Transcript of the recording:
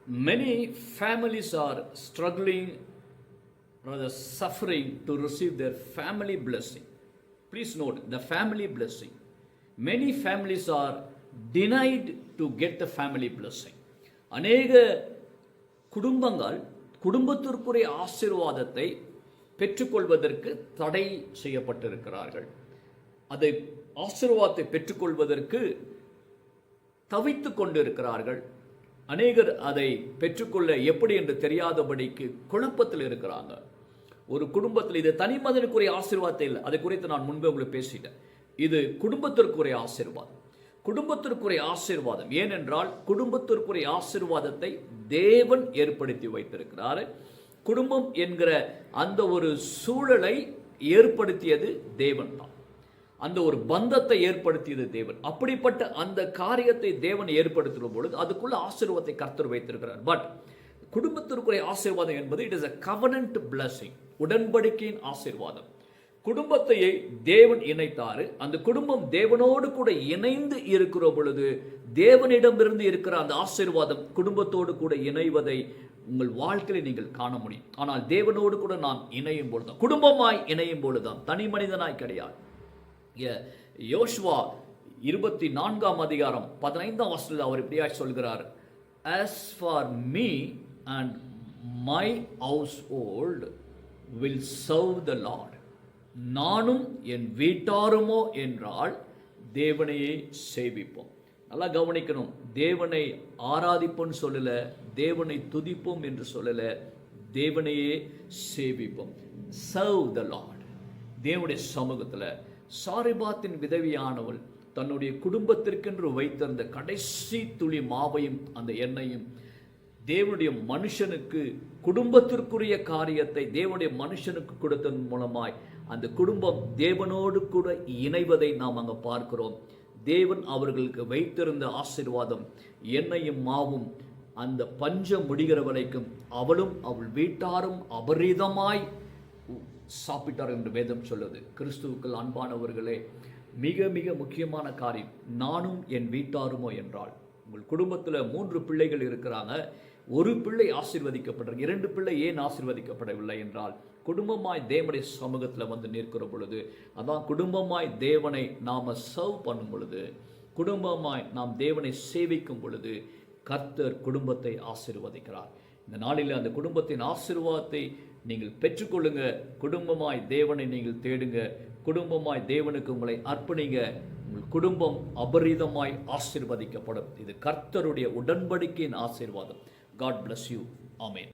many families are struggling, rather suffering to receive their family blessing. Please note the family blessing. Many families are denied to get the family blessing. அநேக குடும்பங்கள் குடும்பத்திற்குரிய ஆசீர்வாதத்தை பெற்றுக்கொள்வதற்கு தடை செய்யப்பட்டிருக்கிறார்கள். அதை ஆசீர்வாதத்தை பெற்றுக்கொள்வதற்கு தவித்துக் கொண்டிருக்கிறார்கள். அநேகர் அதை பெற்றுக்கொள்ள எப்படி என்று தெரியாதபடிக்கு குழப்பத்தில் இருக்கிறாங்க. ஒரு குடும்பத்தில் இது தனி மனிதனுக்குரிய ஆசீர்வாதத்தை இல்லை, அதை குறித்து நான் முன்பே உங்களுக்கு பேசிட்டேன். இது குடும்பத்திற்குரிய ஆசீர்வாதம். குடும்பத்திற்குரிய ஆசீர்வாதம் ஏனென்றால் குடும்பத்திற்குரிய ஆசீர்வாதத்தை தேவன் ஏற்படுத்தி வைத்திருக்கிறார். குடும்பம் என்கிற அந்த ஒரு சூழலை ஏற்படுத்தியது தேவன் தான். அந்த ஒரு பந்தத்தை ஏற்படுத்தியது தேவன். அப்படிப்பட்ட அந்த காரியத்தை தேவன் ஏற்படுத்தும் பொழுது அதுக்குள்ள ஆசீர்வாதத்தை கர்த்தர் வைத்திருக்கிறார். பட் குடும்பத்திற்குரிய ஆசீர்வாதம் என்பது it is a covenant blessing, உடன்படிக்கையின் ஆசீர்வாதம். குடும்பத்தை தேவன் இணைத்தாரு. அந்த குடும்பம் தேவனோடு கூட இணைந்து இருக்கிற பொழுது தேவனிடமிருந்து இருக்கிற அந்த ஆசீர்வாதம் குடும்பத்தோடு கூட இணைவதை உங்கள் வாழ்க்கையில் நீங்கள் காண முடியும். ஆனால் தேவனோடு கூட நாம் இணையும் பொழுதுதான், குடும்பமாய் இணையும் பொழுதுதான், தனி மனிதனாய் கிடையாது. யோசுவா 24 அதிகாரம் 15 வசனத்தில் அவர் இப்படியாய் சொல்கிறார், as for me and my household will serve the Lord. நானும் என் வீட்டாருமோ என்றால் தேவனையே சேவிப்போம். நல்லா கவனிக்கணும், தேவனை ஆராதிப்போம் சொல்லல, தேவனை துதிப்போம் என்று சொல்லல, தேவனையே சேவிப்போம். serve the Lord. தேவனுடைய சமூகத்தில் சாரிபாத்தின் விதவியானவள் தன்னுடைய குடும்பத்திற்கென்று வைத்திருந்த கடைசி துளி மாவையும் அந்த எண்ணெயும் தேவனுடைய மனுஷனுக்கு குடும்பத்திற்குரிய காரியத்தை தேவனுடைய மனுஷனுக்கு கொடுத்ததன் மூலமாய் அந்த குடும்பம் தேவனோடு கூட இணைவதை நாம் அங்கே பார்க்கிறோம். தேவன் அவர்களுக்கு வைத்திருந்த ஆசீர்வாதம் எண்ணெயும் மாவும் அந்த பஞ்சம் முடிகிற வரைக்கும் அவளும் அவள் வீட்டாரும் அபரிதமாய் சாப்பிட்டார் என்று வேதம் சொல்லுது. கிறிஸ்துவுக்குள் அன்பானவர்களே, மிக மிக முக்கியமான காரியம், நானும் என் வீட்டாருமோ என்றால், உங்கள் குடும்பத்தில் 3 பிள்ளைகள் இருக்கிறாங்க, ஒரு பிள்ளை ஆசீர்வதிக்கப்பட்டிருக்கு, 2 பிள்ளை ஏன் ஆசீர்வதிக்கப்படவில்லை என்றால் குடும்பமாய் தேவனுடைய சமூகத்தில் வந்து நிற்கிற பொழுது, அதான் குடும்பமாய் தேவனை நாம் சர்வ் பண்ணும் பொழுது, குடும்பமாய் நாம் தேவனை சேவிக்கும் பொழுது கர்த்தர் குடும்பத்தை ஆசீர்வதிக்கிறார். இந்த நாளில் அந்த குடும்பத்தின் ஆசீர்வாதத்தை நீங்கள் பெற்றுக்கொள்ளுங்க. குடும்பமாய் தேவனை நீங்கள் தேடுங்க. குடும்பமாய் தேவனுக்கு உங்களை அர்ப்பணிங்க. உங்கள் குடும்பம் அபரிதமாய் ஆசீர்வதிக்கப்படும். இது கர்த்தருடைய உடன்படிக்கையின் ஆசீர்வாதம். God bless you. Amen.